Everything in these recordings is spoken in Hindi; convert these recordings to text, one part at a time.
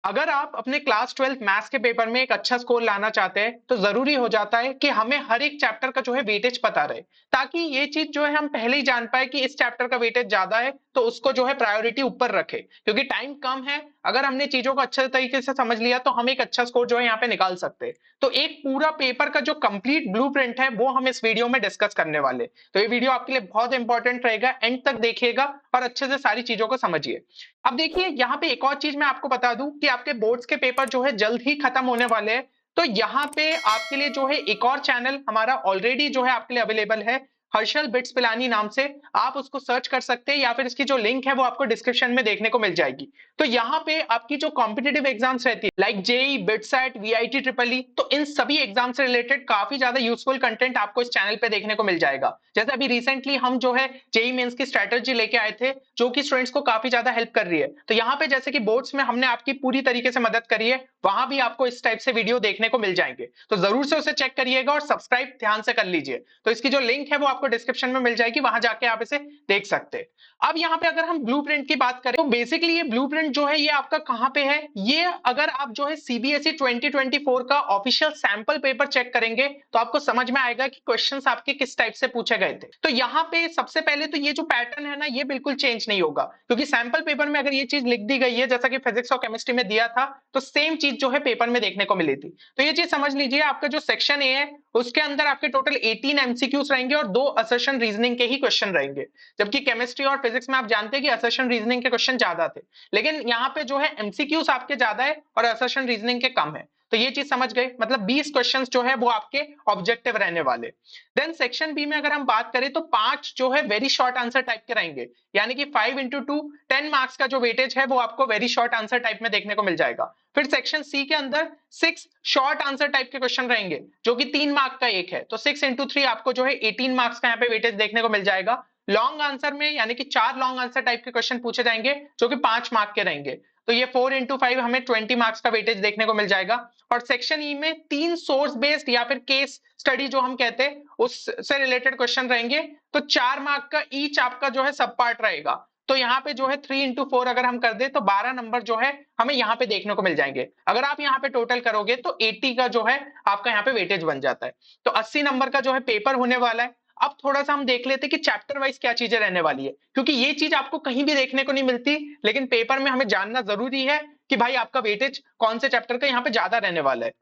अगर आप अपने क्लास 12th मैथ्स के पेपर में एक अच्छा स्कोर लाना चाहते हैं, तो ज़रूरी हो जाता है कि हमें हर एक चैप्टर का जो है वेटेज पता रहे, ताकि ये चीज़ जो है हम पहले ही जान पाएँ कि इस चैप्टर का वेटेज ज़्यादा है, तो उसको जो है प्रायोरिटी ऊपर रखें। क्योंकि टाइम कम है, अगर हमने चीज़ों को अच्छे तरीके से समझ लिया, तो हम एक अच्छा स्कोर जो है यहाँ पे निकाल सकते हैं। तो एक पूरा पेपर का जो कंप्लीट ब्लूप्रिंट है, वो हम इस वीडियो में डिस्कस करने वाले हैं। तो ये वीडियो आपके लिए बहुत इंपॉर्टेंट रहेगा, एंड तक देखिएगा और अच्छे से सारी चीज़ों को समझिए। अब देखिए यहाँ पे एक और चीज मैं आपको बता दूं कि आपके बोर्ड्स के पेपर जो है जल्द ही खत्म होने वाले हैं। तो यहाँ पे आपके लिए जो है एक और चैनल हमारा ऑलरेडी जो है आपके लिए अवेलेबल है, हर्षल बिट्स पिलानी नाम से। आप उसको सर्च कर सकते हैं या फिर इसकी जो लिंक है वो आपको डिस्क्रिप्शन में देखने को मिल जाएगी। तो यहाँ पे आपकी जो कॉम्पिटेटिव एग्जाम्स रहती है like JEE, BITSAT, VIT, triple E, तो इन सभी एग्जाम से रिलेटेड काफी ज्यादा यूजफुल कंटेंट आपको इस चैनल पे देखने को मिल जाएगा। जैसे अभी रिसेंटली हम जो है जेई मेंस की स्ट्रेटेजी लेके आए थे, जो कि स्टूडेंट्स को काफी ज्यादा हेल्प कर रही है। तो यहाँ पे जैसे कि बोर्ड्स में हमने आपकी पूरी तरीके से मदद करी है, वहां भी आपको इस टाइप से वीडियो देखने को मिल जाएंगे। तो जरूर से उसे चेक करिएगा और सब्सक्राइब ध्यान से कर लीजिए। तो इसकी जो लिंक है वो आपको डिस्क्रिप्शन में मिल जाएगी, वहां जाके आप इसे देख सकते हैं। अब यहाँ पे अगर हम ब्लूप्रिंट की बात करें, तो बेसिकली ये ब्लूप्रिंट जो है ये आपका कहाँ पे है, ये अगर आप जो है सीबीएसई 2024 का ऑफिशियल सैंपल पेपर चेक करेंगे, तो आपको समझ में आएगा कि क्वेश्चंस आपके किस टाइप से पूछे गए थे। तो यहाँ पे सबसे पहले तो ये जो पैटर्न है ना, ये बिल्कुल चेंज नहीं होगा, क्योंकि सैंपल पेपर में अगर ये चीज लिख दी गई है जैसा कि फिजिक्स और केमिस्ट्री में दिया था, तो सेम चीज जो है पेपर में देखने को मिली थी। तो ये चीज समझ लीजिए, आपका जो सेक्शन ए है उसके अंदर आपके टोटल 18 एमसीक्यूज रहेंगे और 2 असर्शन रीजनिंग के ही क्वेश्चन रहेंगे। जबकि केमिस्ट्री और फिजिक्स में आप जानते हैं कि असर्शन रीजनिंग के क्वेश्चन ज्यादा थे, लेकिन यहाँ पे जो है एमसीक्यूज आपके ज्यादा है और असर्शन रीजनिंग के कम है। तो ये चीज समझ गए, मतलब 20 क्वेश्चंस जो है वो आपके ऑब्जेक्टिव रहने वाले। देन सेक्शन बी में अगर हम बात करें, तो 5 जो है वेरी शॉर्ट आंसर टाइप के रहेंगे, यानी कि 5 इंटू 2 10 मार्क्स का जो वेटेज है वो आपको वेरी शॉर्ट आंसर टाइप में देखने को मिल जाएगा। फिर सेक्शन सी के अंदर 6 शॉर्ट आंसर टाइप के क्वेश्चन रहेंगे, जो कि 3 मार्क का एक है, तो 6 इंटू 3 आपको जो है 18 मार्क्स का यहाँ पे वेटेज देखने को मिल जाएगा। लॉन्ग आंसर में यानी कि 4 लॉन्ग आंसर टाइप के क्वेश्चन पूछे जाएंगे, जो कि 5 मार्क के रहेंगे, तो ये 4 इंटू 5 हमें 20 मार्क्स का वेटेज देखने को मिल जाएगा। और सेक्शन ई में 3 सोर्स बेस्ड या फिर केस स्टडी जो हम कहते हैं उससे रिलेटेड क्वेश्चन रहेंगे, तो 4 मार्क का ईच आपका जो है सब पार्ट रहेगा। तो यहाँ पे जो है 3 इंटू 4 अगर हम कर दे, तो 12 नंबर जो है हमें यहाँ पे देखने को मिल जाएंगे। अगर आप यहाँ पे टोटल करोगे तो 80 का जो है आपका यहाँ पे वेटेज बन जाता है। तो 80 नंबर का जो है पेपर होने वाला है। अब थोड़ा सा हम देख लेते हैं कि चैप्टर वाइज क्या चीजें रहने वाली है, क्योंकि ये चीज आपको कहीं भी देखने को नहीं मिलती, लेकिन पेपर में हमें जानना जरूरी है कि भाई आपका वेटेज कौन से चैप्टर का यहाँ पे ज्यादा रहने वाला है।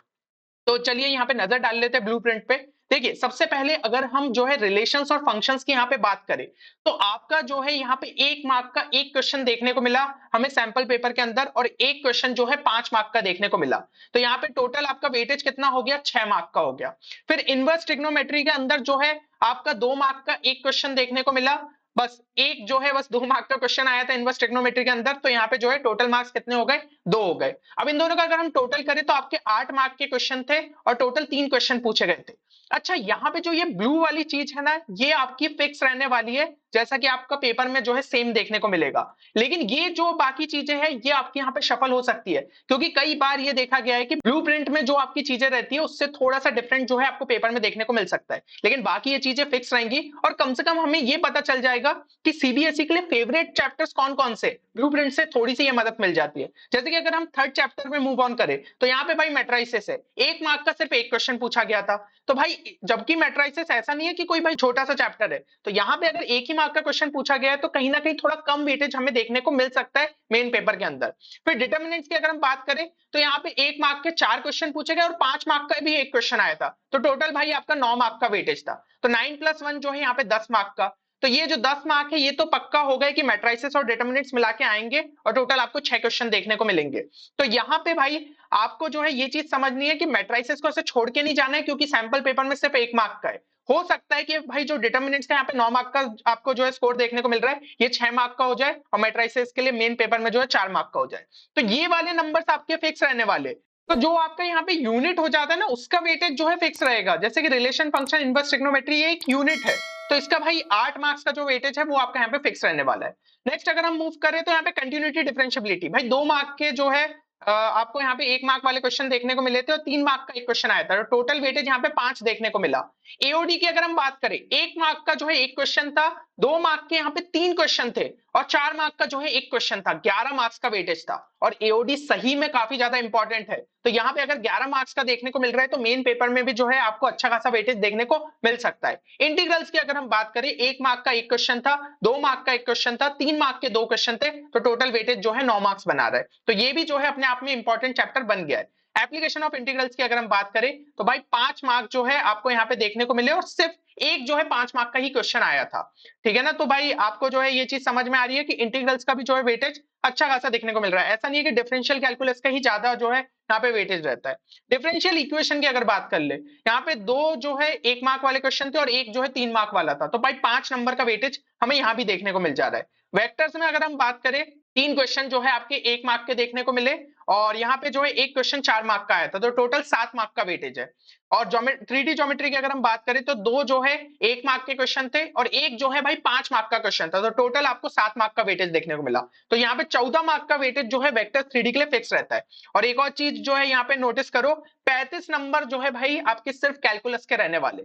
तो चलिए यहाँ पे नजर डाल लेते हैं ब्लूप्रिंट पे। देखिए सबसे पहले अगर हम जो है रिलेशंस और फंक्शंस की यहाँ पे बात करें, तो आपका जो है यहाँ पे 1 मार्क का एक क्वेश्चन देखने को मिला हमें सैंपल पेपर के अंदर, और एक क्वेश्चन जो है 5 मार्क का देखने को मिला। तो यहाँ पे टोटल आपका वेटेज कितना हो गया, 6 मार्क का हो गया। फिर इनवर्स ट्रिग्नोमेट्री के अंदर जो है आपका 2 मार्क का एक क्वेश्चन देखने को मिला, बस एक जो है बस 2 मार्क का क्वेश्चन आया था इनवर्स ट्रिग्नोमेट्री के अंदर, तो यहाँ पे जो है टोटल मार्क्स कितने हो गए, 2 हो गए। अब इन दोनों का अगर हम टोटल करें, तो आपके 8 मार्क के क्वेश्चन थे और टोटल 3 क्वेश्चन पूछे गए थे। अच्छा, यहाँ पे जो ये ब्लू वाली चीज है ना, ये आपकी फिक्स रहने वाली है, जैसा कि आपका पेपर में जो है सेम देखने को मिलेगा। लेकिन ये जो बाकी चीजें हैं ये आपके यहाँ पे शफल हो सकती है, क्योंकि कई बार ये देखा गया है कि ब्लूप्रिंट में जो आपकी चीजें रहती है उससे थोड़ा सा डिफरेंट जो है आपको पेपर में देखने को मिल सकता है, लेकिन बाकी ये चीजें फिक्स रहेंगी। और कम से कम हमें ये पता चल जाएगा कि सीबीएसई के लिए फेवरेट चैप्टर्स कौन कौन से, ब्लूप्रिंट से थोड़ी सी ये मदद मिल जाती है। जैसे कि अगर हम थर्ड चैप्टर में मूव ऑन करें, तो यहाँ पे भाई मैट्राइसिस है, 1 मार्क का सिर्फ एक क्वेश्चन पूछा गया था। तो भाई जबकि मैट्राइसिस ऐसा नहीं है कि कोई भाई छोटा सा चैप्टर है, तो यहाँ पे अगर एक ही मार्क का क्वेश्चन पूछा गया है, तो कहीं ना कहीं थोड़ा कम वेटेज हमें देखने को मिल सकता है मेन पेपर के अंदर। फिर डिटर्मिनेंट्स की अगर हम बात करें, तो यहाँ पे 1 मार्क के 4 क्वेश्चन पूछे गए और 5 मार्क का भी एक क्वेश्चन आया था, तो टोटल भाई आपका 9 मार्क का वेटेज था। तो 9+1 जो है यहाँ पे 10 मार्क का। तो ये जो 10 मार्क है ये तो पक्का हो गए कि मैट्राइसिस और डिटर्मिनेंट्स मिला के आएंगे, और टोटल आपको 6 क्वेश्चन देखने को मिलेंगे। तो यहाँ पे भाई आपको जो है ये चीज समझनी है कि मैट्राइसिस को ऐसे छोड़ के नहीं जाना है, क्योंकि सैंपल पेपर में सिर्फ 1 मार्क का है। हो सकता है कि भाई जो डिटर्मिनेंट्स का यहाँ पे 9 मार्क का आपको जो है स्कोर देखने को मिल रहा है, ये 6 मार्क का हो जाए, और मैट्राइसिस के लिए मेन पेपर में जो है 4 मार्क का हो जाए। तो ये वाले नंबर्स आपके फिक्स रहने वाले। तो जो आपका यहाँ पे यूनिट हो जाता है ना, उसका वेटेज जो है फिक्स रहेगा। जैसे कि रिलेशन फंक्शन इनवर्स ट्रिग्नोमेट्री ये एक यूनिट है, तो इसका भाई 8 मार्क्स का जो वेटेज है वो आपका यहाँ पे फिक्स रहने वाला है। नेक्स्ट अगर हम मूव करें, तो यहाँ पे कंटिन्यूटी डिफरेंशियबिलिटी, भाई 2 मार्क के जो है आपको यहाँ पे 1 मार्क वाले क्वेश्चन देखने को मिले थे और 3 मार्क का एक क्वेश्चन आया था। टोटल वेटेज यहाँ पे 5 देखने को मिला। एओडी की अगर हम बात करें, 1 मार्क का जो है एक क्वेश्चन था, 2 मार्क के यहाँ पे 3 क्वेश्चन थे और 4 मार्क का जो है एक क्वेश्चन था। 11 मार्क्स का वेटेज था और एओडी सही में काफी ज्यादा इंपॉर्टेंट है। तो यहाँ पे अगर 11 मार्क्स का देखने को मिल रहा है तो मेन पेपर में भी जो है आपको अच्छा खासा वेटेज देखने को मिल सकता है। इंटीग्रल्स की अगर हम बात करें, 1 मार्क का एक क्वेश्चन था, 2 मार्क का एक क्वेश्चन था, 3 मार्क के 2 क्वेश्चन थे, तो टोटल वेटेज जो है 9 मार्क्स बना रहा है। तो ये भी जो है अपने आप में इंपॉर्टेंट चैप्टर बन गया है। एप्लीकेशन ऑफ इंटीग्रल्स की अगर हम बात करें तो भाई 5 मार्क जो है आपको यहाँ पे देखने को मिले और सिर्फ एक जो है 5 मार्क का ही क्वेश्चन आया था। ठीक है ना? तो भाई आपको जो है ये चीज समझ में आ रही है कि इंटीग्रल्स का भी जो है वेटेज अच्छा खासा देखने को मिल रहा है। ऐसा नहीं है कि डिफरेंशियल कैलकुलस का ही ज्यादा जो है यहाँ पे वेटेज रहता है। डिफरेंशियल इक्वेशन की अगर बात कर ले, यहाँ पे 2 जो है 1 मार्क वाले क्वेश्चन थे और एक जो है 3 मार्क वाला था, तो भाई 5 नंबर का वेटेज हमें यहाँ भी देखने को मिल जा रहा है। वेक्टर्स में अगर हम बात करें, 3 क्वेश्चन जो है आपके 1 मार्क के देखने को मिले और यहाँ पे जो है एक क्वेश्चन 4 मार्क का आया था, तो टोटल 7 मार्क का वेटेज है। और 3D ज्योमेट्री की अगर हम बात करें तो 2 जो है 1 मार्क के क्वेश्चन थे और एक जो है भाई 5 मार्क का क्वेश्चन था, तो टोटल आपको 7 मार्क का वेटेज देखने को मिला। तो यहाँ पे 14 मार्क का वेटेज जो है वेक्टर 3D के लिए फिक्स रहता है। और एक और चीज जो है यहाँ पे नोटिस करो, 35 नंबर जो है भाई आपके सिर्फ कैलकुलस के रहने वाले।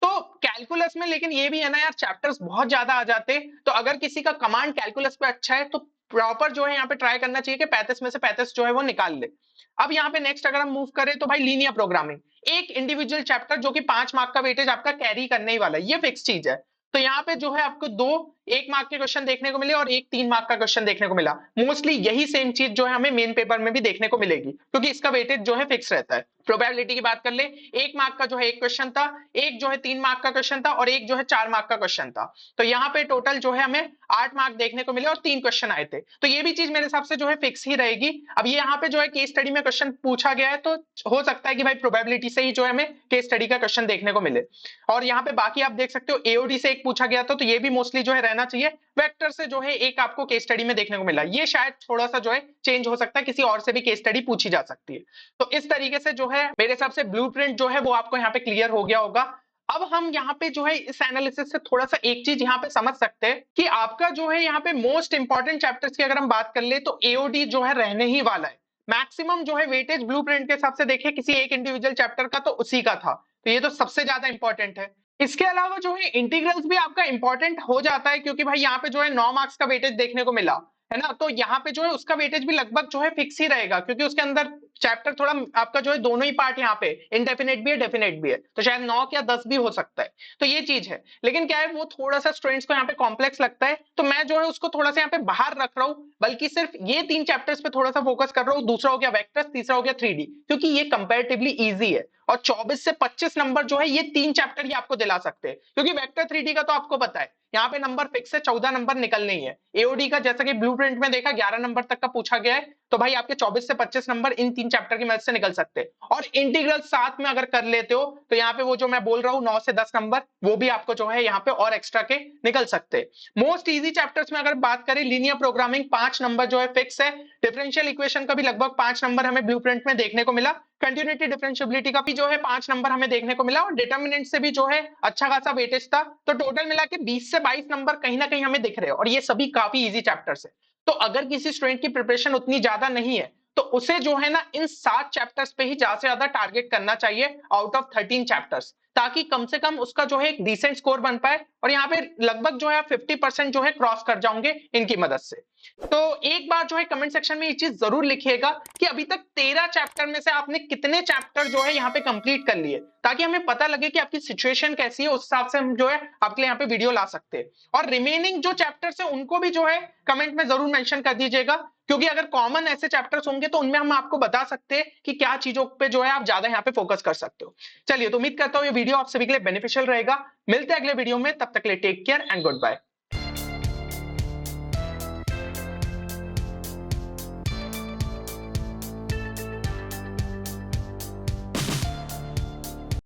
तो कैलकुलस में लेकिन ये भी है ना यार, चैप्टर्स बहुत ज्यादा आ जाते, तो अगर किसी का कमांड कैलकुलस पे अच्छा है तो प्रॉपर जो है यहाँ पे ट्राई करना चाहिए कि 35 में से 35 जो है वो निकाल ले। अब यहाँ पे नेक्स्ट अगर हम मूव करें तो भाई लीनियर प्रोग्रामिंग, एक इंडिविजुअल चैप्टर जो कि 5 मार्क का वेटेज आपका कैरी करने ही वाला है, ये फिक्स चीज है। तो यहाँ पे जो है आपको 2 1 मार्क के क्वेश्चन देखने को मिले और एक 3 मार्क का क्वेश्चन देखने को मिला। मोस्टली यही सेम चीज जो है हमें मेन पेपर में भी देखने को मिलेगी क्योंकि इसका वेटेज जो है फिक्स रहता है। प्रोबेबिलिटी की बात कर ले, 1 मार्क का जो है एक क्वेश्चन था, एक जो है 3 मार्क का क्वेश्चन था और एक जो है 4 मार्क का क्वेश्चन था। तो यहाँ पे टोटल जो है हमें 8 मार्क देखने को मिले और 3 क्वेश्चन आए थे। तो ये भी चीज मेरे हिसाब से जो है फिक्स ही रहेगी। अब ये यहाँ पे जो है केस स्टडी में क्वेश्चन पूछा गया है, तो हो सकता है कि भाई प्रोबेबिलिटी से ही जो है हमें केस स्टडी का क्वेश्चन देखने को मिले। और यहाँ पे बाकी आप देख सकते हो एओडी से एक पूछा गया था, तो ये भी मोस्टली जो है रहना चाहिए। वेक्टर से जो है एक आपको केस स्टडी में देखने को मिला, ये शायद थोड़ा सा जो है चेंज हो सकता है, किसी और से भी केस स्टडी पूछी जा सकती है। तो इस तरीके से जो है मेरे हिसाब से ब्लूप्रिंट जो है वो आपको यहाँ पे क्लियर हो गया होगा। अब हम यहाँ पे जो है इस एनालिसिस से थोड़ा सा एक चीज यहाँ पे समझ सकते हैं कि आपका जो है यहाँ पे मोस्ट इंपॉर्टेंट चैप्टर्स की अगर हम बात कर ले तो एओडी जो है रहने ही वाला है। मैक्सिमम जो है वेटेज ब्लूप्रिंट के हिसाब से देखे किसी एक इंडिविजुअल चैप्टर का तो उसी का था, तो ये तो सबसे ज्यादा इंपॉर्टेंट है। इसके अलावा जो है इंटीग्रल्स भी आपका इंपॉर्टेंट हो जाता है क्योंकि भाई यहाँ पे जो है 9 मार्क्स का वेटेज देखने को मिला है ना, तो यहाँ पे जो है उसका वेटेज भी लगभग जो है फिक्स ही रहेगा क्योंकि उसके अंदर चैप्टर थोड़ा आपका जो है दोनों ही पार्ट यहाँ पे इनडेफिनेट भी है डेफिनेट भी है, तो शायद 9 या 10 भी हो सकता है। तो ये चीज है, लेकिन क्या है वो थोड़ा सा स्टूडेंट्स को यहाँ पे कॉम्प्लेक्स लगता है, तो मैं जो है उसको थोड़ा सा यहाँ पे बाहर रख रहा हूँ, बल्कि सिर्फ ये 3 चैप्टर्स पे थोड़ा सा फोकस कर रहा हूँ। दूसरा हो गया वेक्टर्स, तीसरा हो गया 3D, क्योंकि ये कंपैरेटिवली इजी है और 24 से 25 नंबर जो है ये 3 चैप्टर ही आपको दिला सकते हैं क्योंकि वेक्टर 3D का तो आपको पता है यहाँ पे नंबर फिक्स है, 14 नंबर निकलने ही है। एओडी का जैसा कि ब्लूप्रिंट में देखा 11 नंबर तक का पूछा गया है, तो भाई आपके 24 से 25 नंबर इन 3 चैप्टर की मदद से निकल सकते हैं। और इंटीग्रल साथ में अगर कर लेते हो तो यहाँ पे वो जो मैं बोल रहा हूँ 9 से 10 नंबर वो भी आपको जो है यहाँ पे और एक्स्ट्रा के निकल सकते हैं। मोस्ट इजी चैप्टर्स में अगर बात करें, लीनियर प्रोग्रामिंग 5 नंबर जो है फिक्स है। डिफरेंशियल इक्वेशन का भी लगभग 5 नंबर हमें ब्लूप्रिंट में देखने को मिला। कंटिन्यूटी डिफरेंशियबिलिटी का भी जो है 5 नंबर हमें देखने को मिला और डिटर्मिनेंट से भी जो है अच्छा खासा वेटेज था। तो टोटल मिला के 20 से 22 नंबर कहीं ना कहीं हमें दिख रहे हैं और ये सभी काफी इजी चैप्टर्स है। तो अगर किसी स्टूडेंट की प्रिपरेशन उतनी ज्यादा नहीं है तो उसे जो है ना इन 7 चैप्टर्स पे ही ज्यादा से ज्यादा टारगेट करना चाहिए आउट ऑफ 13 चैप्टर्स, ताकि कम से कम उसका जो है एक डिसेंट स्कोर बन पाए और यहाँ पे लगभग जो है 50% जो है क्रॉस कर जाओगे इनकी मदद से। तो एक बार जो है कमेंट सेक्शन में ये चीज जरूर लिखिएगा कि अभी तक 13 चैप्टर में से आपने कितने चैप्टर जो है यहाँ पे कंप्लीट कर लिए, ताकि हमें पता लगे कि आपकी सिचुएशन कैसी है, उस हिसाब से हम जो है आपके लिए यहाँ पे वीडियो ला सकते हैं। और रिमेनिंग जो चैप्टर्स है उनको भी जो है कमेंट में जरूर मेंशन कर दीजिएगा, क्योंकि अगर कॉमन ऐसे चैप्टर्स होंगे तो उनमें हम आपको बता सकते हैं कि क्या चीजों पे जो है आप ज्यादा यहाँ पे फोकस कर सकते हो। चलिए, तो उम्मीद करता हूँ ये वीडियो आप सभी के लिए बेनिफिशियल रहेगा। मिलते हैं अगले वीडियो में, तब तक के लिए take care and good bye.